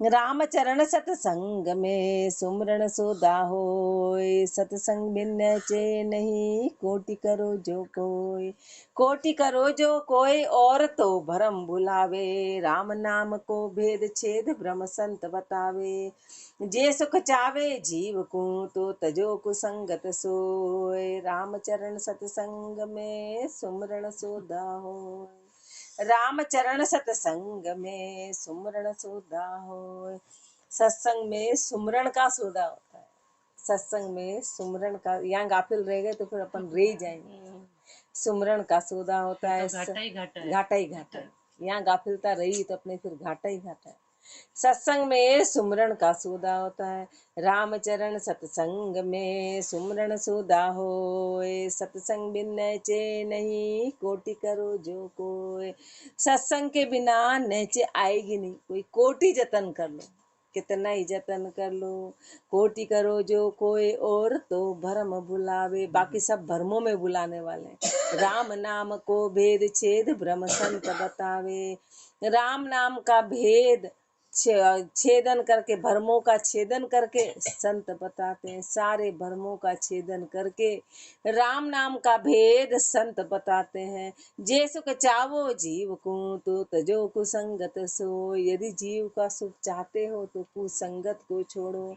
रामचरण सतसंग में सुमरण सोदा होय, सतसंग बिन चे नहीं कोटि करो जो कोय, कोटि करो जो कोय और तो भरम भुलावे, राम नाम को भेद छेद ब्रह्म संत बतावे, जे सुख चावे जीव को तो तजो कुसंगत सोय, रामचरण सतसंग में सुमरण सोदा होय, रामचरण सतसंग में सुमरण सोदा हो। सत्संग में सुमरण का सौदा होता है। सत्संग में सुमरण का, यहाँ गाफिल रह गए तो फिर अपन रह जाएंगे। सुमरण का सौदा होता है, घाटा ही घाटा है। यहाँ गाफिलता रही तो अपने फिर घाटा ही घाटा है। सत्संग में सुमरण का सौदा होता है, रामचरण सत्संग में सुमरण सौदा होए, सत्संग बिन नैचे नहीं कोटि करो जो कोय, सत्संग के बिना नैचे आएगी नहीं, कोई कोटि जतन कर लो, कितना ही जतन कर लो, कोटि करो जो कोई और तो भरम भुलावे, बाकी सब भरमों में बुलाने वाले, राम नाम को भेद छेद ब्रह्म संत बतावे, राम नाम का भेद छेदन करके, भरमों का छेदन करके संत बताते हैं, सारे भरमों का छेदन करके राम नाम का भेद संत बताते हैं, जे सुख चावो जीव को तो तजो कुसंगत सो, यदि जीव का सुख चाहते हो तो कुसंगत को छोड़ो,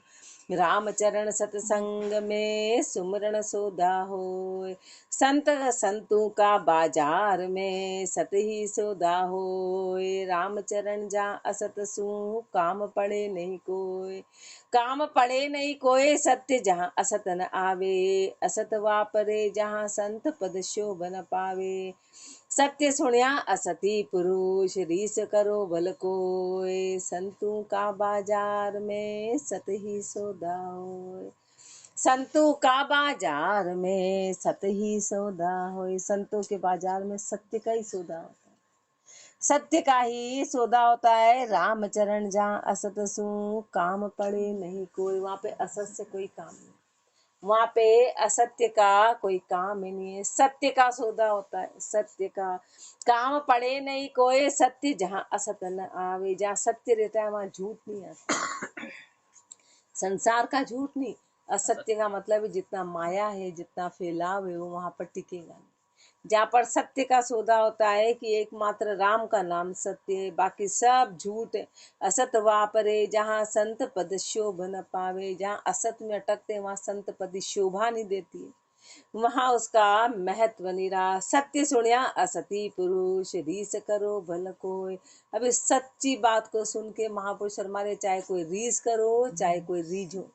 रामचरण सतसंग में सुमरण सोदा होय, संत संतों का बाजार में सत ही सौदा होय, रामचरण जा असत सू काम पड़े नहीं कोय, काम पड़े नहीं कोय, सत्य जहाँ असत न आवे, असत वापरे जहाँ संत पद शोभ न पावे, सत्य सुनिया असती पुरुष रीस करो भल कोय, संतों का बाजार में सत ही सौदा होय, संतों का बाजार में सत ही सौदा होय, संतों के बाजार में सत्य का ही सौदा होता है, सत्य का ही सौदा होता है, रामचरण जहाँ असत सू काम पड़े नहीं कोई, वहां पे असत से कोई काम नहीं, वहां पे असत्य का कोई काम ही नहीं है, सत्य का सौदा होता है, सत्य का काम पड़े नहीं कोई, सत्य जहाँ असत न आवे, जहाँ सत्य रहता है वहां झूठ नहीं आता, संसार का झूठ नहीं, असत्य का मतलब जितना माया है, जितना फैलाव है, वो वहां पर टिकेगा नहीं, जहाँ पर सत्य का सौदा होता है कि एकमात्र राम का नाम सत्य है, बाकी सब झूठ है, असत वापरे जहाँ संत पद शोभ न पावे, जहाँ असत में अटकते वहां संत पद शोभा नहीं देती है, वहां उसका महत्व निरा, सत्य सुनिया असती पुरुष रीस करो भल कोय, अभी सच्ची बात को सुन के महापुरुष हमारे, चाहे कोई रीस करो चाहे कोई रीझो,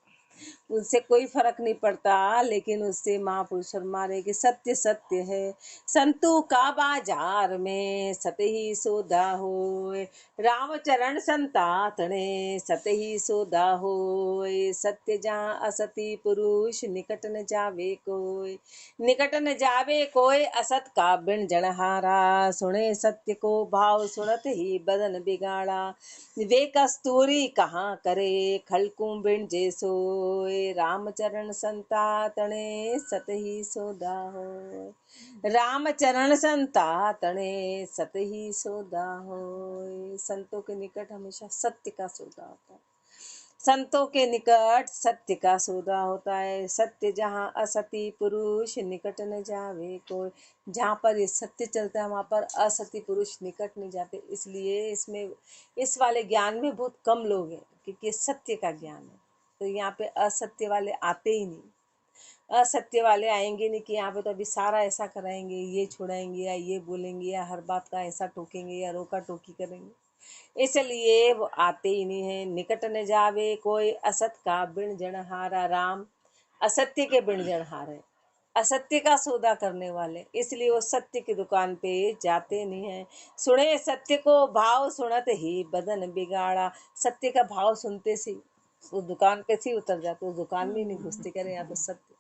उनसे कोई फर्क नहीं पड़ता, लेकिन उससे महापुरुष मारे कि सत्य सत्य है, संतों का बाजार में सत ही सौदा होय, रामचरण संतातने सत ही सौदा होय, सत्य जहाँ असती पुरुष निकट न जावे कोय, निकट न जावे कोय, असत का बिन जनहारा, सुने सत्य को भाव सुनत ही बदन बिगाड़ा, वे कस्तूरी कहाँ करे खलकू बिन जैसोय, रामचरण संतातने सत ही सौदा होय, रामचरण संतातने सत ही सौदा होय, संतों के निकट हमेशा सत्य का सौदा होता है, संतों के निकट सत्य का सौदा होता है, सत्य जहाँ असती पुरुष निकट न जावे कोई, जहाँ पर ये सत्य चलता है वहाँ पर असती पुरुष निकट नहीं जाते, इसलिए इसमें इस वाले ज्ञान में बहुत कम लोग हैं, क्योंकि सत्य का ज्ञान है, तो यहाँ पे असत्य वाले आते ही नहीं, असत्य वाले आएंगे नहीं कि यहाँ पे तो अभी सारा ऐसा कराएंगे, ये छुड़ाएंगे या ये बोलेंगे या हर बात का ऐसा टोकेंगे या रोका टोकी करेंगे, इसलिए वो आते ही नहीं है, निकट न जावे कोई असत का बिन जनहारा, राम असत्य के बिन जनहार है, असत्य का सौदा करने वाले, इसलिए वो सत्य की दुकान पे जाते नहीं है, सुने सत्य को भाव सुनत ही बदन बिगाड़ा, सत्य का भाव सुनते से उस दुकान पे से उतर जाते, उस दुकान में नहीं घुसते, करे यहाँ तो सत्य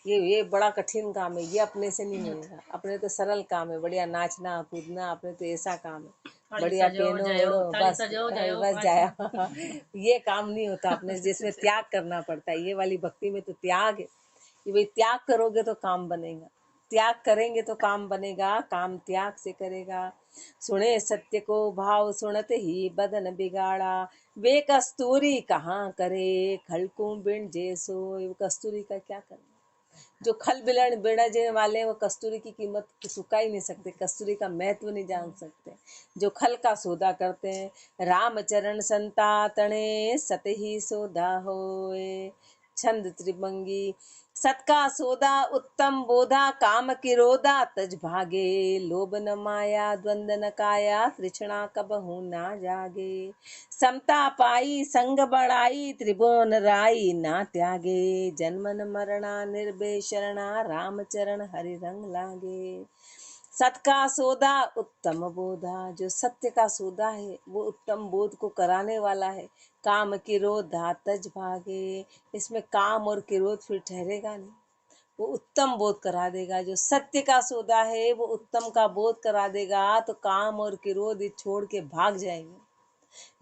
ये बड़ा कठिन काम है, ये अपने से नहीं मिलेगा, अपने तो सरल काम है, बढ़िया नाचना कूदना, अपने तो ऐसा काम है, बढ़िया पेनो ओढ़ो बस बस जाया ये काम नहीं होता अपने, जिसमें त्याग करना पड़ता है, ये वाली भक्ति में तो त्याग है कि भाई त्याग करोगे तो काम बनेगा, त्याग करेंगे तो काम बनेगा, काम त्याग से करेगा। सुने सत्य को भाव सुनते ही बदन बिगाड़ा, वे कस्तूरी कहाँ करे खलकू बिन जैसो। वो कस्तूरी का क्या करना, जो खल बिलन बिड़ने वाले हैं वो कस्तूरी की कीमत चुका ही नहीं सकते, कस्तूरी का महत्व नहीं जान सकते। जो खल का सौदा करते हैं, रामचरण संता तणे सत ही सौदा होए। छंद त्रिभंगी। सत का सौदा उत्तम बोधा, काम किरोधा तज भागे। लोभ न माया द्वंद न काया, तृष्णा कबहू ना जागे। समता पाई संग बढ़ाई, त्रिभुवन राई ना त्यागे। जन्मन मरणा निर्भय शरणा, रामचरण हरि रंग लागे। सत का सौदा उत्तम बोधा, जो सत्य का सौदा है वो उत्तम बोध को कराने वाला है। काम किरोधा तज भागे, इसमें काम और किरोध फिर ठहरेगा नहीं, वो उत्तम बोध करा देगा। जो सत्य का सौदा है वो उत्तम का बोध करा देगा, तो काम और किरोध छोड़ के भाग जाएंगे,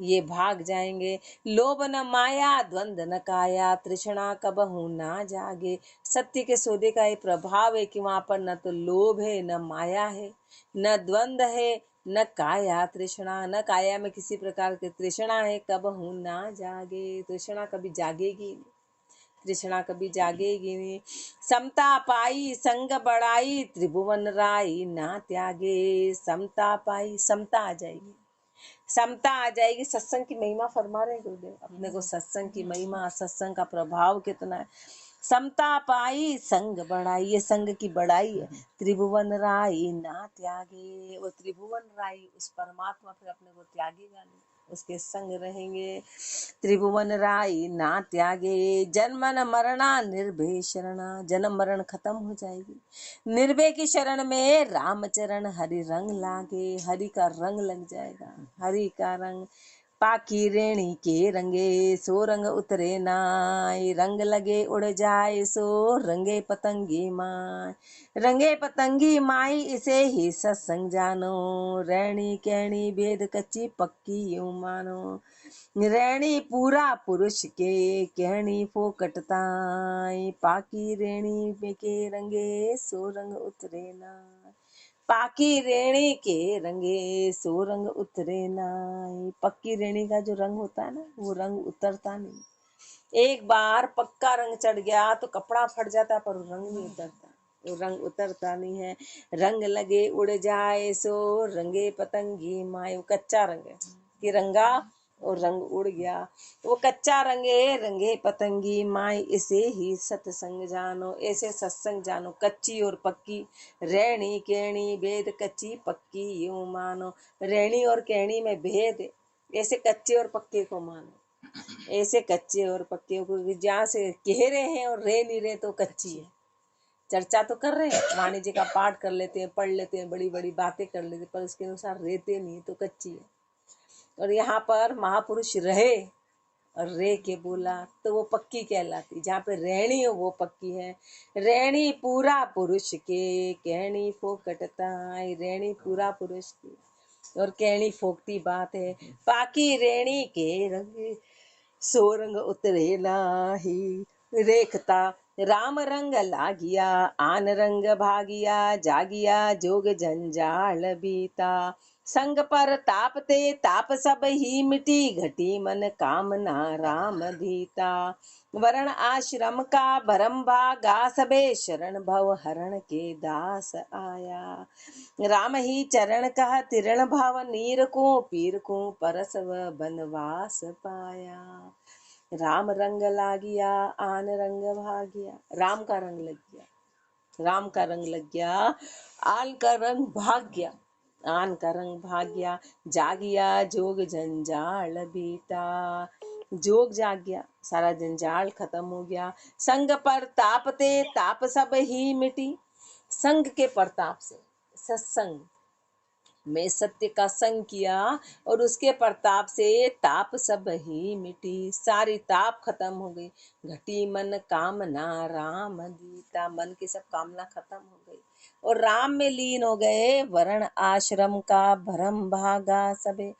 ये भाग जाएंगे। लोभ न माया द्वंद न काया, तृष्णा कबहू ना जागे। सत्य के सौदे का ये प्रभाव है कि वहां पर न तो लोभ है, न माया है, न द्वंद है, न काया तृष्णा। न काया में किसी प्रकार की तृष्णा है, कबहू ना जागे, तृष्णा कभी जागेगी नहीं, तृष्णा कभी जागेगी नहीं। समता पाई संग बढ़ाई, त्रिभुवन राई ना त्यागे। समता पाई, समता आ जाएगी, समता आ जाएगी। सत्संग की महिमा फरमा रहे गुरुदेव अपने को, सत्संग की महिमा, सत्संग का प्रभाव कितना है। समता पाई संग बढ़ाई, ये संग की बढ़ाई है। त्रिभुवन राई ना त्यागे, वो त्रिभुवन राई उस परमात्मा फिर अपने को त्यागेगा नहीं, उसके संग रहेंगे। त्रिभुवन राई ना त्यागे। जन्मन मरणा निर्भय शरणा, जन्म मरण खत्म हो जाएगी। निर्भय की शरण में रामचरण हरि रंग लागे, हरि का रंग लग जाएगा, हरि का रंग। पाकी रेणी के रंगे सो रंग उतरे नाय, रंग लगे उड़ जाए सो रंगे पतंगी माय। रंगे पतंगी माई इसे ही सत्संग जानो, रैणी कहणी भेद कच्ची पक्की यूं मानो। रैणी पूरा पुरुष के कहणी फोकटताई, पाकी रेणी में के रंगे सो रंग उतरे नाय। पाकी रेणी के रंगे सो रंग उतरे नाई। पक्की रेणी का जो रंग होता है ना, वो रंग उतरता नहीं। एक बार पक्का रंग चढ़ गया तो कपड़ा फट जाता, पर वो रंग नहीं उतरता, वो रंग उतरता नहीं है। रंग लगे उड़ जाए सो रंगे पतंगी माए, वो कच्चा रंग है कि रंगा और रंग उड़ गया। वो कच्चा रंगे रंगे पतंगी माई, इसे ही सत्संग जानो, ऐसे सत्संग जानो। कच्ची और पक्की, रैणी कहणी भेद कच्ची पक्की यूं मानो। रैणी और कहणी में भेद है, ऐसे कच्चे और पक्के को मानो, ऐसे कच्चे और पक्के को। जहाँ से कह रहे हैं और रह नहीं रहे तो कच्ची है। चर्चा तो कर रहे हैं, वाणी जी का पाठ कर लेते हैं, पढ़ लेते हैं, बड़ी बड़ी बातें कर लेते हैं, पर उसके अनुसार रहते नहीं तो कच्ची है। और यहाँ पर महापुरुष रहे और रे के बोला तो वो पक्की कहलाती। जहाँ पे रहनी हो वो पक्की है। रहनी पूरा पुरुष के कहनी फोकटता, रहनी पूरा पुरुष की और कहनी फोकती बात है। पाकी रेणी के रंग सो रंग उतरे नाही, रेखता राम रंग लागिया आन रंग भागिया, जागिया जोग जंजाल बीता। संग पर तापते ताप सब ही मिटी, घटी मन कामना राम धीता। वरण आश्रम का भरम भागा, सबे शरण भव हरण के दास आया। राम ही चरण कह तिरण भाव, नीर को पीर को परसव बनवास पाया। राम रंग लागिया आन रंग भागिया, राम का रंग लग गया, राम का रंग लग गया, आन का रंग भाग गया, आन का रंग भाग गया। जागिया जोग जंजाल बीता, जोग जाग गया, सारा जंजाल खत्म हो गया। संग पर तापते ताप सब ही मिटी, संग के प्रताप से, सत्संग में सत्य का संग किया और उसके प्रताप से ताप सब ही मिटी, सारी ताप खत्म हो गई। घटी मन कामना राम दीता, मन की सब कामना खत्म हो गई और राम में लीन हो गए। वर्ण आश्रम का भरम भागा सबे,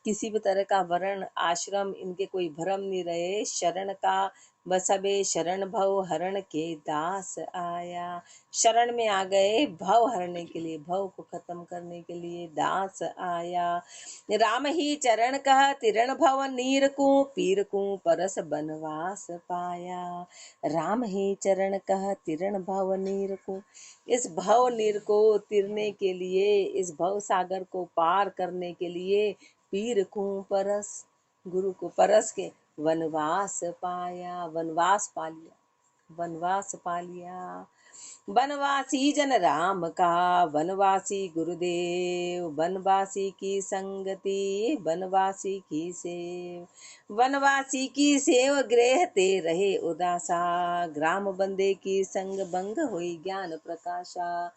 किसी भी तरह का वर्ण आश्रम इनके कोई भरम नहीं रहे। शरण का बसबे शरण भव हरण के दास आया। शरण में आ गए, भव हरने के लिए, भव को खत्म करने के लिए दास आया। राम ही चरण कह तिरण भव नीर को पीर को परस बनवास पाया। राम ही चरण कह तिरण भव नीर को, इस भव नीर को तिरने के लिए, इस भव सागर को पार करने के लिए पीर को परस, गुरु को परस के वनवास पाया, वनवास पा लिया, वनवास पा लिया। वनवासी जन राम का, वनवासी गुरुदेव, वनवासी की संगति वनवासी की सेव। वनवासी की सेव गृह ते रहे उदासा, ग्राम बंदे की संग भंग हुई ज्ञान प्रकाशा।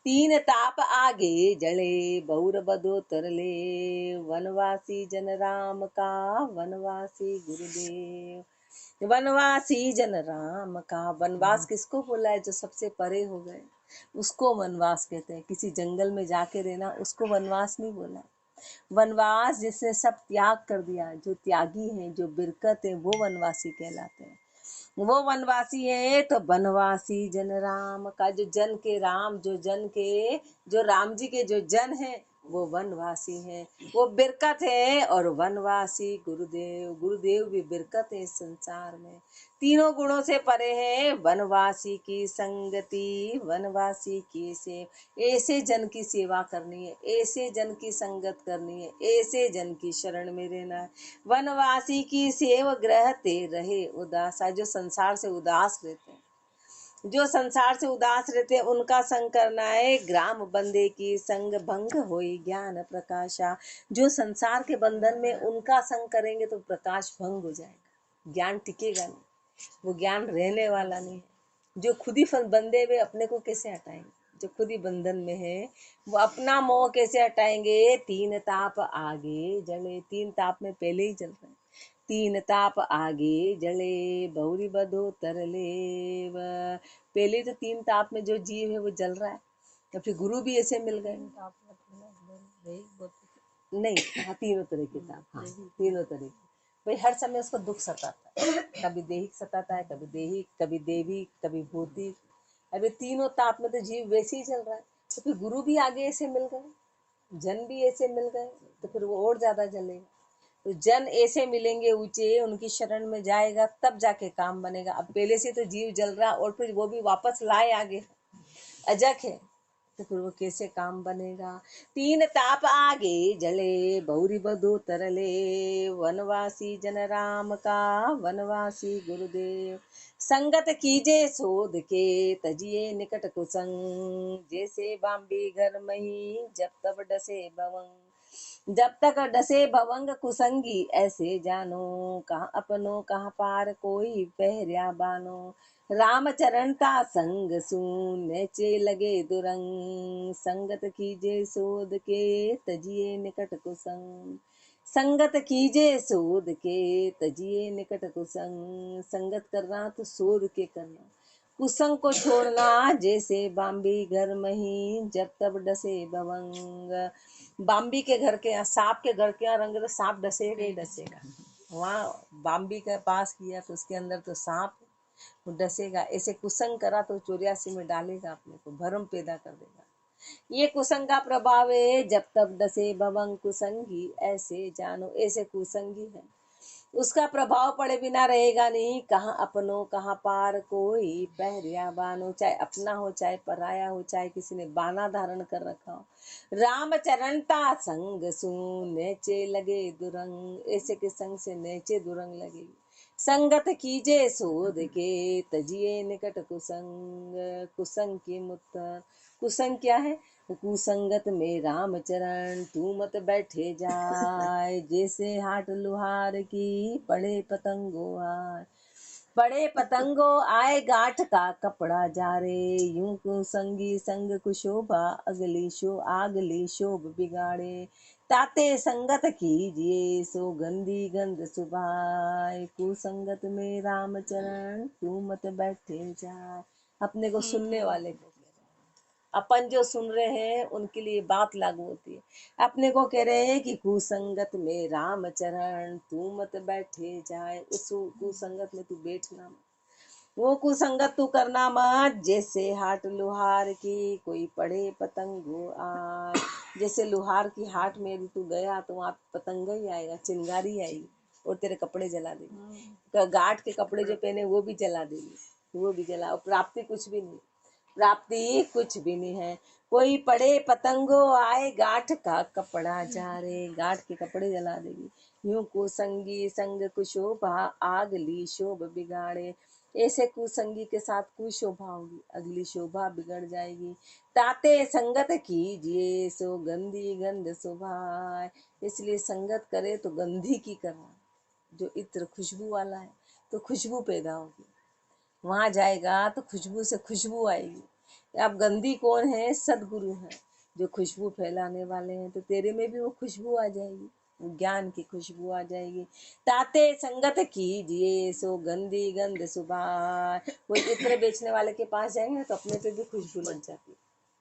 तीन ताप आगे जले बहुर बदो तरले, वनवासी जन राम का, वनवासी गुरुदेव। वनवासी जन राम का, वनवास किसको बोला है? जो सबसे परे हो गए उसको वनवास कहते हैं। किसी जंगल में जाके रहना उसको वनवास नहीं बोला। वनवास जिसने सब त्याग कर दिया, जो त्यागी हैं, जो बिरकत है, वो वनवासी कहलाते हैं। वो वनवासी है तो वनवासी जन राम का, जो जन के राम, जो जन के, जो राम जी के जो जन है वो वनवासी है, वो बिरकत है। और वनवासी गुरुदेव, गुरुदेव भी बिरकत है इस संसार में, तीनों गुणों से परे है। वनवासी की संगति वनवासी की सेव, ऐसे जन की सेवा करनी है, ऐसे जन की संगत करनी है, ऐसे जन की शरण में रहना है। वनवासी की सेव ग्रहते रहे उदासा, जो संसार से उदास रहते हैं, जो संसार से उदास रहते हैं उनका संग करना है। ग्राम बंदे की संग भंग होई ज्ञान प्रकाशा, जो संसार के बंधन में उनका संग करेंगे तो प्रकाश भंग हो जाएगा, ज्ञान टिकेगा नहीं, वो ज्ञान रहने वाला नहीं है। जो खुद ही बंधे हुए अपने को कैसे हटाएंगे? जो खुद ही बंधन में है वो अपना मोह कैसे हटाएंगे? तीन ताप आगे जले, तीन ताप में पहले ही जल रहे हैं। तीन ताप आगे जले बहुरी बधो तरले, पहले तो तीन ताप में जो जीव है वो जल रहा है, तो फिर गुरु भी ऐसे मिल गए। नहीं, हाँ तीनों तरह के ताप, हाँ तीनों तरह के। भाई हर समय उसको दुख सताता है, कभी देहिक सताता है, कभी देहिक, कभी देवी, कभी भौतिक। अभी तीनों ताप में तो जीव वैसे ही चल रहा है, तो फिर गुरु भी आगे ऐसे मिल गए, जन भी ऐसे मिल गए, तो फिर वो और ज्यादा जलेगा। तो जन ऐसे मिलेंगे ऊंचे, उनकी शरण में जाएगा तब जाके काम बनेगा। अब पहले से तो जीव जल रहा और फिर वो भी वापस लाए आगे, अजक है, तो फिर वो कैसे काम बनेगा? तीन ताप आगे जले बहुरी बधो तरले, वनवासी जन राम का, वनवासी गुरुदेव। संगत कीजे शोध के तजिए निकट कुसंग, जैसे बाम्बी घर मही जब तब डसे भवंग। जब तक डसे भवंग कुसंगी ऐसे जानो, कहाँ अपनो कहाँ पार कोई पहरिया बानो। रामचरण का संग सून नेचे लगे दुरंग, संगत कीजे शोध के तजिए निकट कुसंग। संगत कीजे शोध के तजिए निकट कुसंग, संगत करना तो शोध के करना, कुसंग को छोड़ना। जैसे बाम्बी घर मही जब तब डसे भवंग, बाम्बी के घर के यहाँ, सांप के घर के यहाँ रंग, तो सांप डसेगा ही डसेगा। वहाँ बाम्बी के पास किया तो उसके अंदर तो सांप वो डसेगा। ऐसे कुसंग करा तो 84 में डालेगा, अपने को भरम पैदा कर देगा। ये कुसंग का प्रभाव है। जब तब डसे भवंग कुसंगी ऐसे जानो, ऐसे कुसंगी है, उसका प्रभाव पड़े बिना रहेगा नहीं। कहाँ अपनों कहाँ पार कोई पहरिया बानो, चाहे अपना हो चाहे पराया हो, चाहे किसी ने बाना धारण कर रखा हो। राम चरण ता संग सुन नेचे लगे दुरंग, ऐसे के संग से नेचे दुरंग लगेगी। संगत कीजे शोध के तजिए निकट कुसंग, कुसंग की मुत्तर। कुसंग क्या है? कुसंगत में राम चरण तू मत बैठे जाए, जैसे हाट लुहार की पड़े पतंगो आए। पड़े पतंगो आए गांठ का कपड़ा जा रे, यूं कुसंगी संग कुशोभा अगली शोभ बिगाड़े। ताते संगत कीजिए सो गंदी गंध सुभाए, कुसंगत में राम चरण तू मत बैठे जाए। अपने को सुनने वाले को, अपन जो सुन रहे हैं उनके लिए बात लागू होती है। अपने को कह रहे हैं कि कुसंगत में राम चरण तू मत बैठे जाए, उस कुसंगत में तू बैठना मत। वो कुसंगत तू करना मत, जैसे हाट लोहार की कोई पड़े पतंगो आए। जैसे लोहार की हाट में यदि तू गया तो वहाँ पतंगा ही आएगा, चिंगारी आएगी और तेरे कपड़े जला देगी। गाठ के कपड़े जो पहने वो भी जला देगी, वो भी जला। और प्राप्ति कुछ भी नहीं, प्राप्ति कुछ भी नहीं है। कोई पड़े पतंगो आए, गाठ का कपड़ा जा रे, गाठ के कपड़े जला देगी। यूं कुसंगी संग कुशोभा, आग ली शोभ बिगाड़े। ऐसे कुसंगी के साथ कुशोभा होगी, अगली शोभा बिगड़ जाएगी। ताते संगत कीजिए सो गंदी गंध सुभाए। इसलिए संगत करे तो गंदी की करना, जो इत्र खुशबू वाला है तो खुशबू पैदा होगी। वहां जाएगा तो खुशबू से खुशबू आएगी। अब गंदी कौन है? सदगुरु है, जो खुशबू फैलाने वाले हैं। तो तेरे में भी वो खुशबू आ जाएगी, ज्ञान की खुशबू आ जाएगी। ताते संगत कीजिए सो गंदी गंध सुबह। कोई इत्र बेचने वाले के पास जाएंगे तो अपने पे भी खुशबू लग जाती,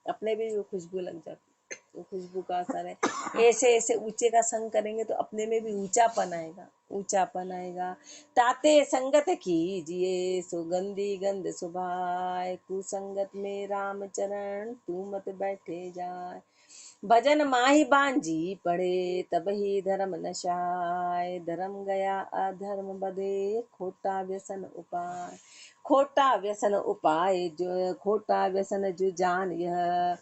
अपने भी वो खुशबू लग जाती। वो खुशबू का असर है। ऐसे ऐसे ऊंचे का संग करेंगे तो अपने में भी ऊंचापन आएगा, ऊंचापन आएगा। ताते संगत कीजिए सो गंदी गंध सुभाए। कुसंगत में राम चरण तू मत बैठे जाए। भजन माही बांझी पड़े तब ही धर्म नशाए। धर्म गया अधर्म बदे खोटा व्यसन उपाय। खोटा व्यसन उपाय जो, खोटा व्यसन जो जान यह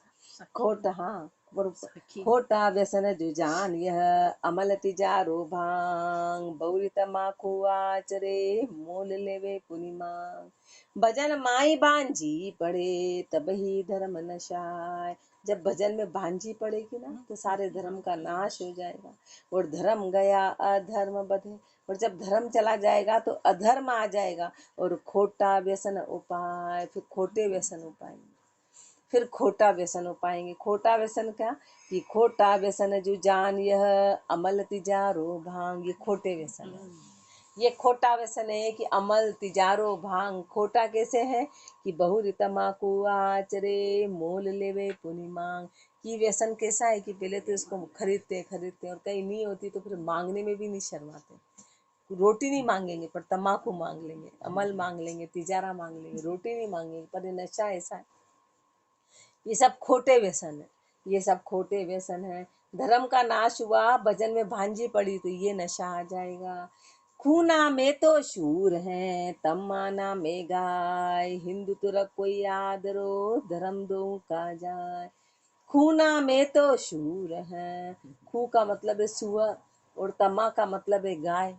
खोटा, हाँ खोटा व्यसन जो जान यह। अमल तिजारो भांग बौरी तमाकू आचरे, मोल लेवे पुनि मांग। भजन माई बांझी पड़े तब ही धर्म नशाए। जब भजन में भांजी पड़ेगी ना तो सारे धर्म का नाश हो जाएगा। और धर्म गया अधर्म बधे, और जब धर्म चला जाएगा तो अधर्म आ जाएगा। और खोटा व्यसन उपाय, फिर खोटे व्यसन उपाएंगे, फिर खोटा व्यसन हो पाएंगे। खोटा व्यसन क्या? कि खोटा व्यसन जो जान यह, अमल तिजारो भांग। ये खोटे व्यसन है, ये खोटा व्यसन है कि अमल तिजारो भांग। खोटा कैसे है? कि बहुरी तमाकू आचरे, मोल लेवे पुनि मांग। कि व्यसन कैसा है कि पहले तो इसको खरीदते खरीदते, और कहीं नहीं होती तो फिर मांगने में भी नहीं शर्माते। रोटी नहीं मांगेंगे पर तमाकू मांग लेंगे, अमल मांग लेंगे, तिजारा मांग लेंगे, रोटी नहीं मांगेंगे। पर ये नशा ऐसा है, ये सब खोटे व्यसन है, ये सब खोटे व्यसन है। धर्म का नाश हुआ, भजन में भांजी पड़ी तो ये नशा आ जाएगा। खूना में तो शूर है, तमाना में गाय। हिंदू तुरक कोई आदरो, धर्म दो का जाय। खूना में तो शूर है, खू का मतलब है सुअर, और तमा का मतलब है गाय।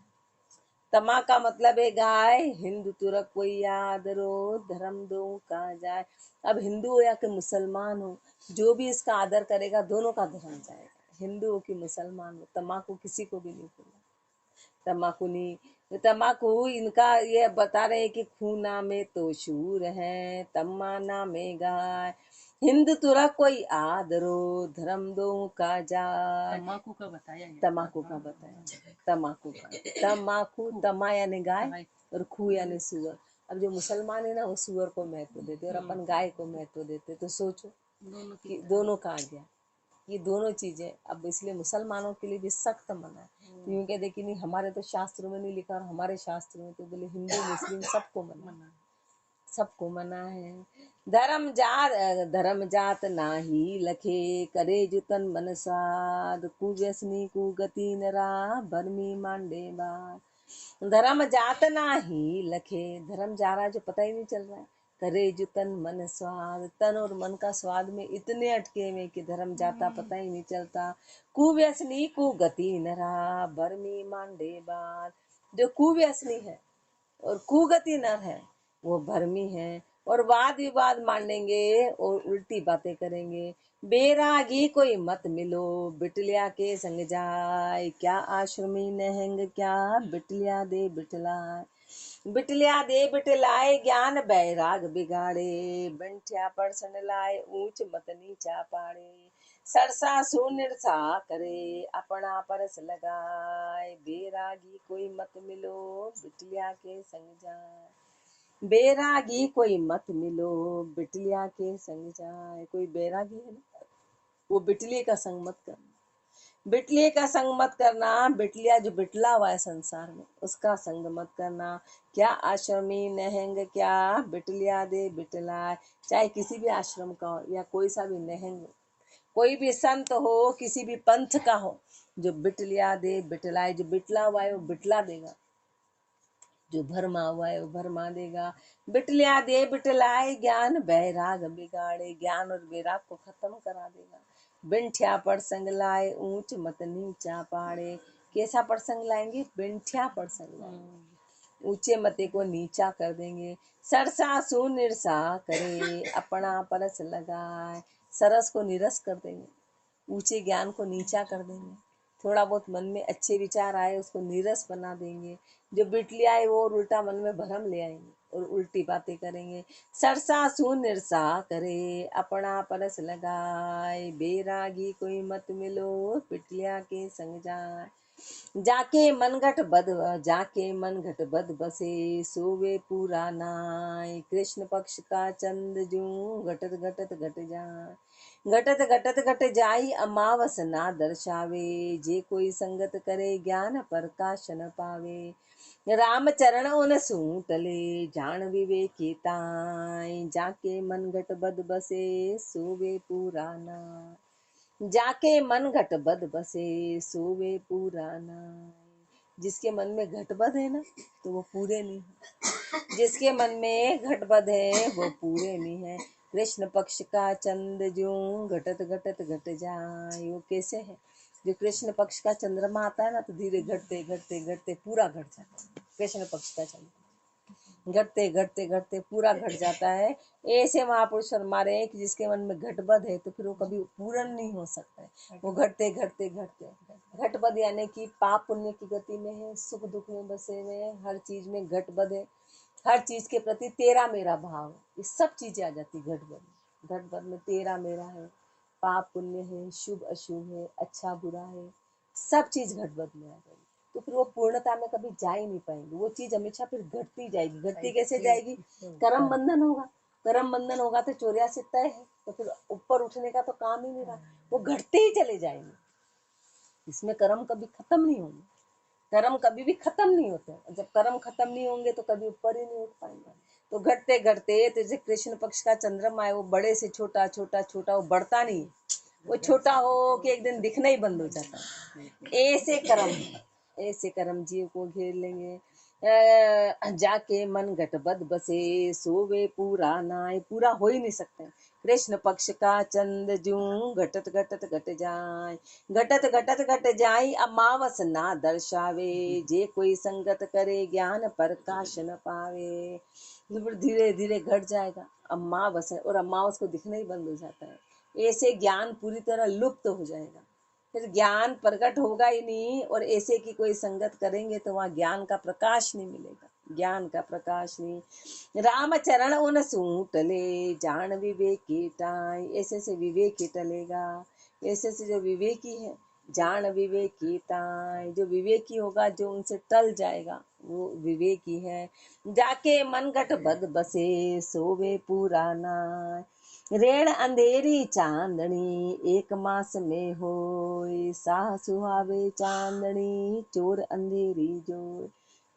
तमा का मतलब है गाय। हिंदू तुरक कोई याद रो, धर्म दो का जाए। अब हिंदू हो या कि मुसलमान हो, जो भी इसका आदर करेगा दोनों का धर्म जाएगा। हिंदू हो कि मुसलमान हो, तम्बाकू किसी को भी नहीं बोला, तम्बाकू नहीं। तम्बाकू इनका ये बता रहे हैं कि खूना में तो शूर है, तम्माना में गाय। हिंद तुरा कोई आदरो, धर्म दो का जाय। तम्बाकू का बताया गया, तम्बाकू का बताया, तम्बाकू का, तम्बाकू, तमा यानी गाय और खू यानी सुअर। अब जो मुसलमान है ना वो सुअर को महत्व देते और अपन गाय को महत्व देते। तो सोचो कि दोनों का आ गया, ये दोनों चीजें। अब इसलिए मुसलमानों के लिए भी सख्त मना है। तो यूं कहते कि नहीं हमारे तो शास्त्रों में नहीं लिखा, और हमारे शास्त्र में तो बोले हिंदू मुस्लिम सबको मना, सबको मना है। धर्म जात नाही लखे, करे जुतन मन साध। कुव्यसनी कुगति नरा, भरमी मांडे बार। धर्म जात नाही लखे, धर्म जा रहा है जो पता ही नहीं चल रहा है। करे जुतन मन स्वाद, तन और मन का स्वाद में इतने अटके हुए कि धर्म जाता पता ही नहीं चलता। कुव्यसनी कुगति नरा, भरमी मांडे बार। जो कुव्यसनी है और कुगति नर है वो भरमी है, और वाद विवाद मांडेंगे और उल्टी बातें करेंगे। बेरागी कोई मत मिलो, बिटलिया के संग जाए। क्या आश्रमी नहंग क्या, बिटलिया दे बिटलाए। बिटलिया दे बिटलाए, ज्ञान बैराग बिगाड़े। बंठिया पर सन लाए, ऊंच मत नीचा पाड़े। सरसा सुनिरसा करे, अपना परस लगाए। बेरागी कोई मत मिलो, बिटलिया के संग जाए। बैरागी कोई मत मिलो, बिटलिया के संग जाए। कोई बैरागी है ना, वो बिटली का संग मत करना। बिटलिए का संग मत करना, बिटलिया जो बिटला हुआ है संसार में उसका संग मत करना। क्या आश्रमी नहंग क्या बिटलिया दे बिटलाए, चाहे किसी भी आश्रम का हो या कोई सा भी नहंग, कोई भी संत हो, किसी भी पंथ का हो, जो बिटलिया दे बिटलाए, जो बिटला हुआ है वो बिटला देगा, जो भरमा हुआ है वो भरमा देगा। बिटलिया दे बिटलाए, ज्ञान बैराग बिगाड़े, ज्ञान और बैराग को खत्म करा देगा। बिंठिया प्रसंग लाए, ऊंच मत नीचा पाड़े। कैसा प्रसंग लाएंगे? बिंठिया प्रसंग लाएंगे, ऊंचे मते को नीचा कर देंगे। सरसा सुनिरसा करे, अपना परस लगाए, सरस को निरस कर देंगे, ऊंचे ज्ञान को नीचा कर देंगे। थोड़ा बहुत मन में अच्छे विचार आए उसको नीरस बना देंगे, जो बिटली आए वो और उल्टा मन में भरम ले आएंगे और उल्टी बातें करेंगे। सरसा सुनिरसा करे, अपना परस लगाए, बेरागी कोई मत मिलो, बिटलिया के संग जाए। जाके मन घट बद बसे, सोवे पूरा नाय, कृष्ण पक्ष का चंद जू घटत घटत घट जाए। घटत घटत घट जाई, अमावस ना दर्शावे, जे कोई संगत करे ज्ञान प्रकाश न पावे। राम चरण उन सूटले, जान विवेकी ताई, जाके मन घट बद बसे, सोवे पुराना। जाके मन घट बद बसे, सोवे पुराना। जिसके मन में घटबद है ना तो वो पूरे नहीं है, जिसके मन में घटबद है वो पूरे नहीं है। कृष्ण पक्ष का चंद जो घटत घटत घट जाए, वो कैसे है? जो कृष्ण पक्ष का चंद्रमा आता है ना तो धीरे घटते घटते घटते पूरा घट जाता है। कृष्ण पक्ष का चंद्रमा घटते घटते घटते पूरा घट जाता है। ऐसे महापुरुष फरमा रहे हैं कि जिसके मन में घटबद है तो फिर वो कभी पूर्ण नहीं हो सकता है। वो घटते घटते घटते, घटबद यानी कि पाप पुण्य की गति में है, सुख दुख में बसे हुए हैं, हर चीज में घटबद है, हर चीज के प्रति तेरा मेरा भाव, ये सब चीजें आ जाती घटबद में। घटबद में तेरा मेरा है, पाप पुण्य है, शुभ अशुभ है, अच्छा बुरा है, सब चीज घटबद में आ जाएगी। तो फिर वो पूर्णता में कभी जा ही नहीं पाएंगे, वो चीज हमेशा फिर घटती जाएगी। घटती कैसे जाएगी? कर्म बंधन होगा, कर्म बंधन होगा तो चौर्या से तय है, तो फिर ऊपर उठने का तो काम ही नहीं रहा, वो घटते ही चले जाएंगे। इसमें कर्म कभी खत्म नहीं होंगे, कर्म कभी भी खत्म नहीं होते, जब कर्म खत्म नहीं होंगे तो कभी ऊपर ही नहीं उठ पाएंगे। तो घटते घटते, तो जैसे कृष्ण पक्ष का चंद्रमा है वो बड़े से छोटा छोटा छोटा, वो बढ़ता नहीं, वो छोटा हो कि एक दिन दिखना ही बंद हो जाता है। ऐसे कर्म, ऐसे कर्म जीव को घेर लेंगे। जाके मन घटबद बसे, सोवे पूरा नाय, पूरा हो ही नहीं सकते। कृष्ण पक्ष का चंद जू घटत घटत घट जाए, घटत घटत घट जाई, अमावस ना दर्शावे, जे कोई संगत करे ज्ञान प्रकाश न पावे। फिर धीरे धीरे घट जाएगा अमावस है, और अमावस को दिखना ही बंद हो जाता है। ऐसे ज्ञान पूरी तरह लुप्त हो जाएगा, फिर ज्ञान प्रकट होगा ही नहीं। और ऐसे की कोई संगत करेंगे तो वहां ज्ञान का प्रकाश नहीं मिलेगा, ज्ञान का प्रकाश नहीं। राम चरण उन सूटले, जान विवेकी टाई, ऐसे से विवेकी टलेगा, ऐसे से जो विवेकी है, जान विवेकी ताई, जो विवेकी होगा, जो उनसे टल जाएगा वो विवेकी है। जाके मन घट बद बसे, सोवे पुराना, रेण अंधेरी चांदनी, एक मास में होए, साह सुहावे चांदनी, चोर अंधेरी जोय।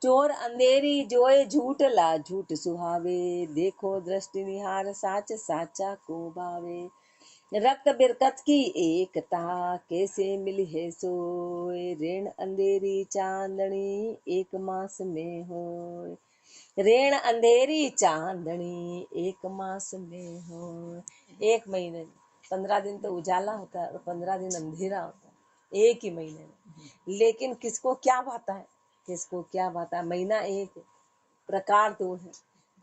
चोर अंधेरी जोए, झूठ ला झूठ सुहावे, देखो दृष्टि निहार साच साचा को भावे। रक्त बिरकत की एकता, कैसे मिली है सोए, रेण अंधेरी चांदनी, एक मास में होए। रेण अंधेरी चांदनी, एक मास में हो। एक महीने में 15 दिन तो उजाला होता है और 15 दिन अंधेरा होता है, एक ही महीने में। लेकिन किसको क्या भाता है, किसको क्या भाता है? महीना एक है, प्रकार दो है,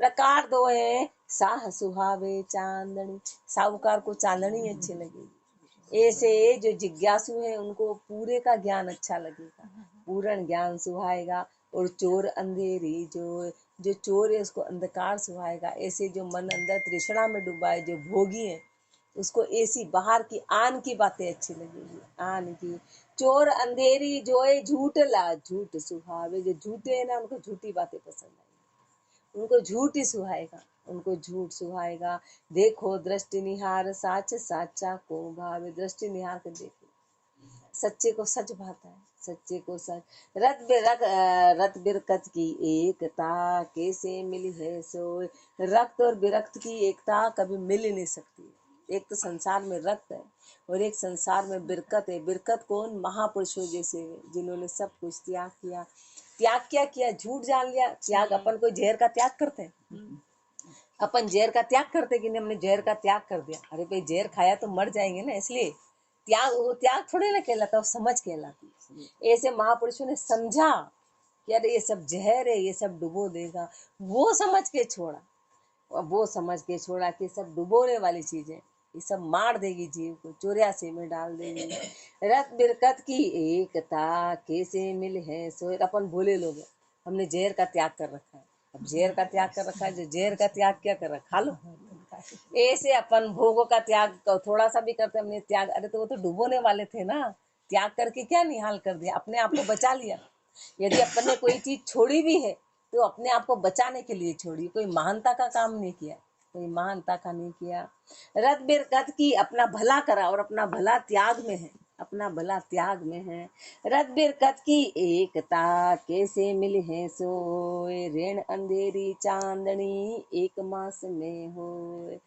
प्रकार दो है। साह सुहावे चांदनी, साहूकार को चांदनी अच्छी लगेगी। ऐसे जो जिज्ञासु है उनको पूरे का ज्ञान अच्छा लगेगा, पूर्ण ज्ञान सुहाएगा। और चोर अंधेरी जो चोर है उसको अंधकार सुहाएगा। ऐसे जो मन अंदर तृष्णा में डूबा है, जो भोगी है, उसको ऐसी बाहर की आन की बातें अच्छी लगेगी, आन की। चोर अंधेरी जोए, झूठ ला झूठ सुहावे, जो झूठे है ना उनको झूठी बातें पसंद आएगी, उनको झूठ ही सुहाएगा, उनको झूठ सुहाएगा। देखो दृष्टि निहार साच साचा को भावे, दृष्टि निहार कर देखो, सच्चे को सच भाता है, सच्चे को सच। रत बिरकत की एकता कैसे मिली है सोए। रक्त और बिरक्त की एकता कभी मिल ही नहीं सकती। एक तो संसार में रक्त है और एक संसार में बिरकत है। बिरकत कौन? महापुरुषों जैसे जिन्होंने सब कुछ त्याग किया। त्याग क्या किया? झूठ जान लिया। त्याग अपन कोई जहर का त्याग करते हैं? अपन जहर का त्याग करते कि नहीं? हमने जहर का त्याग कर दिया। अरे भाई जहर खाया तो मर जाएंगे ना, इसलिए त्याग, वो त्याग थोड़े ना कहलाता, वो समझ कहलाती। ऐसे महापुरुषों ने समझा कि अरे ये सब जहर है, ये सब डुबो देगा, वो समझ के छोड़ा। और वो समझ के छोड़ा कि सब डुबोने वाली चीजें, ये सब मार देगी जीव को, 84 में डाल देगी। रत बिरकत की एकता कैसे मिल है सोए। अपन भोले लोग हैं, हमने जहर का त्याग कर रखा है। अब जहर का त्याग कर रखा है, जो जहर का त्याग क्या कर रखा, खा लो। ऐसे अपन भोगों का त्याग थोड़ा सा भी करते हमने त्याग, अरे तो वो तो डुबोने वाले थे ना, त्याग करके क्या निहाल कर दिया, अपने आप को बचा लिया। यदि अपन ने कोई चीज छोड़ी भी है तो अपने आप को बचाने के लिए छोड़ी, कोई महानता का काम नहीं किया, कोई महानता का नहीं किया। रत बिरकत की, अपना भला करा, और अपना भला त्याग में है, अपना भला त्याग में है। रत बिरकत की एकता कैसे मिली है सोए। ऋण अंधेरी चांदनी एक मास में होए।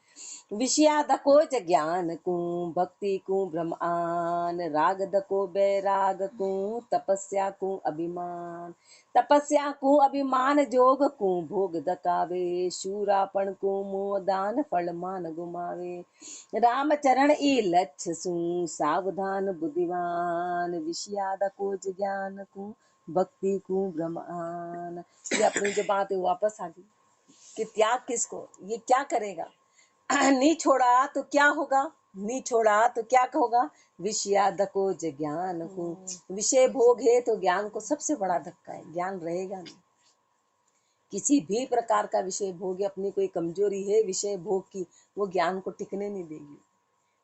विषयाद को ज्ञान को भक्ति को ब्रह्मान। राग दको बैराग को तपस्या को अभिमान। तपस्या को अभिमान जोग को भोग दकावे। शूरापण को मोह दान फल मान गुमावे। राम चरण ई लक्ष्य सु सावधान बुद्धिमान। विषयाद को ज्ञान को भक्ति को ब्रह्मान। ये अपनी जो बात है वापस आ गई कि त्याग किसको, ये क्या करेगा। नहीं छोड़ा तो क्या होगा, नहीं छोड़ा तो क्या होगा। विषयाद को ज्ञान को, विषय भोग है तो ज्ञान को सबसे बड़ा धक्का है, ज्ञान रहेगा नहीं। किसी भी प्रकार का विषय भोग, अपनी कोई कमजोरी है विषय भोग की, वो ज्ञान को टिकने नहीं देगी।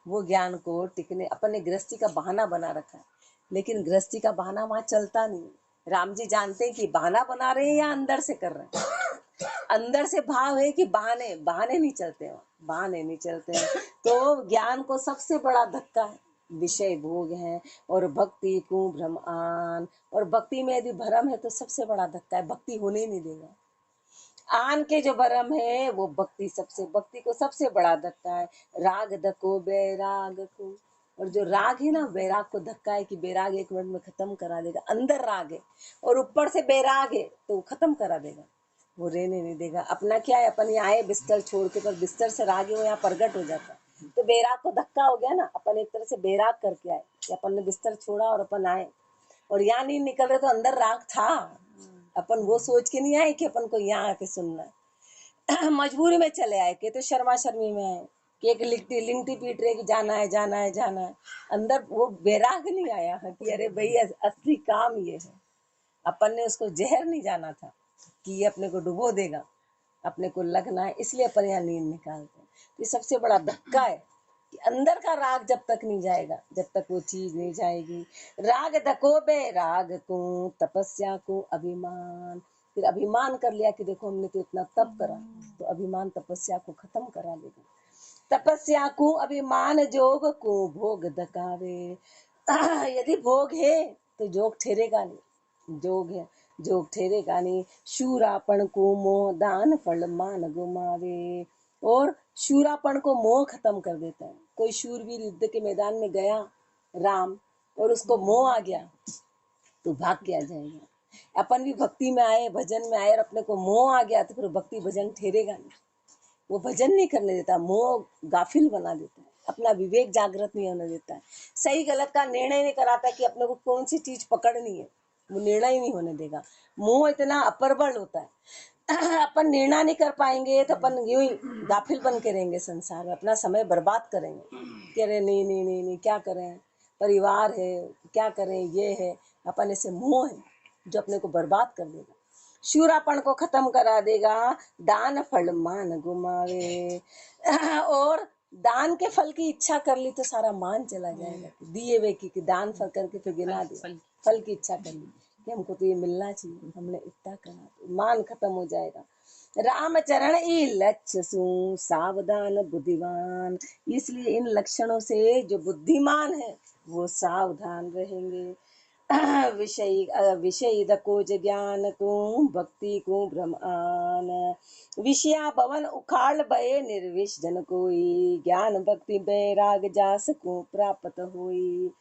वो ज्ञान को टिकने, अपन ने गृहस्थी का बहाना बना रखा है, लेकिन गृहस्थी का बहाना वहां चलता नहीं। राम जी जानते हैं कि बहाना बना रहे हैं या अंदर से कर रहे हैं। अंदर से भाव है कि बहाने, बहाने नहीं चलते हैं, बहाने नहीं चलते हैं। तो ज्ञान को सबसे बड़ा धक्का है विषय भोग है, और भक्ति को भ्रमान। और भक्ति में यदि भ्रम है तो सबसे बड़ा धक्का है, भक्ति होने नहीं देगा। आन के जो भरम है वो भक्ति, सबसे भक्ति को सबसे बड़ा धक्का है। राग धको बैराग को, और जो राग है ना, बैराग को धक्का है कि बैराग 1 मिनट में खत्म करा देगा। अंदर राग है और ऊपर से बैराग है तो वो खत्म करा देगा, वो रहने नहीं देगा। अपना क्या है, अपन यहाँ आए बिस्तर छोड़ के, पर बिस्तर से राग है वो यहाँ प्रगट हो जाता है, तो बैराग को धक्का हो गया ना। अपन एक तरह से बैराग करके आए कि अपन ने बिस्तर छोड़ा और अपन आए, और यहाँ नहीं निकल रहे तो अंदर राग था। अपन वो सोच के नहीं आए कि अपन को यहाँ आके सुनना है। मजबूरी में चले आए कि तो शर्मा शर्मी में आए कि एक लिंगटी पीट रहे कि जाना है जाना है जाना है। अंदर वो बैराग नहीं आया है कि अरे भाई असली काम ये है। अपन ने उसको जहर नहीं जाना था कि ये अपने को डुबो देगा, अपने को लगना है, इसलिए अपन यहाँ नींद निकालते हैं। तो ये सबसे बड़ा धक्का है कि अंदर का राग जब तक नहीं जाएगा, जब तक वो चीज नहीं जाएगी। राग धको बे राग को तपस्या को अभिमान। फिर अभिमान कर लिया कि देखो हमने तो इतना तप करा, तो अभिमान तपस्या को खत्म करा देगा। तपस्या को अभिमान जोग को भोग धकावे। यदि भोग है तो जोग ठहरेगा नहीं, जोग है जोग ठहरेगा नहीं। शूरापण को मोह दान फल मान गुमावे। और शूरापण को मोह खत्म कर देता है। कोई शूरवीर युद्ध के मैदान में गया राम, और उसको मोह आ गया तो भाग के आ जाएगा। अपन भी भक्ति में आए, भजन में आए, और अपने को मोह आ गया तो फिर भक्ति भजन ठहरेगा नहीं, वो भजन नहीं करने देता, मोह गाफिल बना देता है, अपना विवेक जागृत नहीं होने देता है, सही गलत का निर्णय नहीं कराता कि अपने को कौन सी चीज पकड़नी है, वो निर्णय ही नहीं होने देगा। मोह इतना अपरबल होता है। अपन निर्णय नहीं कर पाएंगे तो अपन यूं ही गाफिल बन के रहेंगे, संसार में अपना समय बर्बाद करेंगे कि अरे नहीं नहीं नहीं नहीं क्या करें, परिवार है क्या करें, ये है। अपन ऐसे मोह है जो अपने को बर्बाद कर देगा, शूरापण को खत्म करा देगा। दान फल मान गुमावे। और दान के फल की इच्छा कर ली तो सारा मान चला जाएगा। दिए वे की दान फल करके फिर गिना दिया, फल की इच्छा कर ली कि हमको तो ये मिलना चाहिए, हमने इतना करा, तो मान खत्म हो जाएगा। राम चरण ई लक्ष्य सु सावधान बुद्धिमान। इसलिए इन लक्षणों से जो बुद्धिमान है वो सावधान रहेंगे। विषयी दकोज ज्ञान को भक्ति को ब्रह्मान, विषया भवन उखाड़ भये निर्विष जन कोई, ज्ञान भक्ति बैराग जास को प्राप्त होई।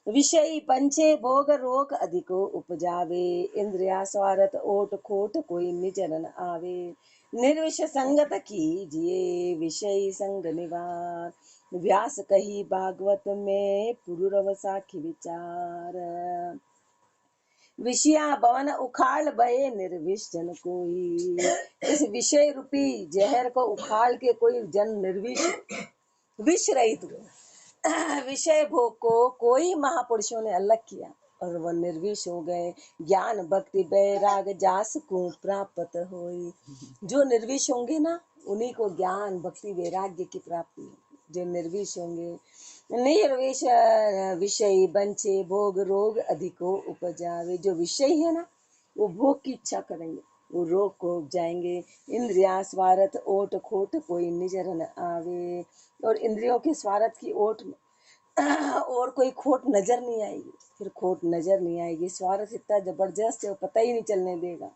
विषयी पंचे भोग रोग अधिको उपजावे, इंद्रिया स्वार्थ ओट खोट कोई निजरन आवे। निर्विष संगत कीजिए विषयी संग निवार, व्यास कही भागवत में पुरुरव साखी विचार। विषया भवन उखाड़ भये निर्विष जन कोई, इस विषय रूपी जहर को उखाड़ के कोई जन निर्विष विष रहित हुए। विषय भोग को कोई महापुरुषों ने अलग किया और वह निर्विष हो गए। ज्ञान भक्ति बैराग जास को प्राप्त होई। जो निर्विष होंगे ना उन्हीं को ज्ञान भक्ति वैराग्य की प्राप्ति होगी। जो निर्विष होंगे, निर्विष विषय बंचे भोग रोग अधिको उपजावे। जो विषय है ना वो भोग की इच्छा करेंगे, वो रोग को उपजाएंगे। इंद्रिया स्वार्थ ओट खोट कोई निजर न आवे, और इंद्रियों के स्वार्थ की ओट में और कोई खोट नजर नहीं आएगी। फिर खोट नजर नहीं आएगी। स्वार्थ इतना जबरदस्त है वो पता ही नहीं चलने देगा।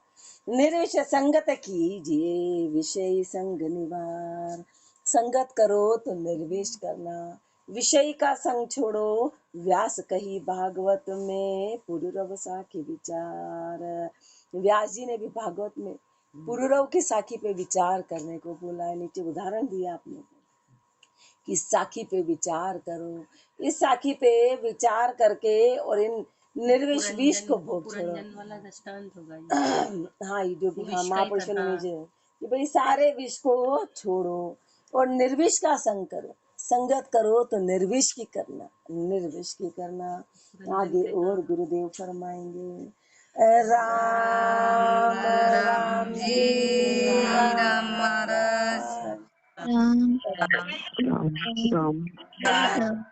निर्विष संगत कीजिए विषय संग निवार, संगत करो तो निर्विष करना, विषय का संग छोड़ो। व्यास कही भागवत में पुरुरव साखी विचार। व्यास जी ने भी भागवत में पुरुरव की साखी पे विचार करने को बोला है। नीचे उदाहरण दिया आपने कि साखी पे विचार करो। इस साखी पे विचार करके और इन निर्विष विष को भोग छोड़ो। वाला दृष्टांत होगा हाँ, ये जो भी हाँ महापुरुषों ने मुझे कि भाई सारे विष को छोड़ो और निर्विष का संग करो। संगत करो तो निर्विष की करना, निर्विष की करना। आगे और गुरुदेव फरमाएंगे। राम राम जी राम राम राम राम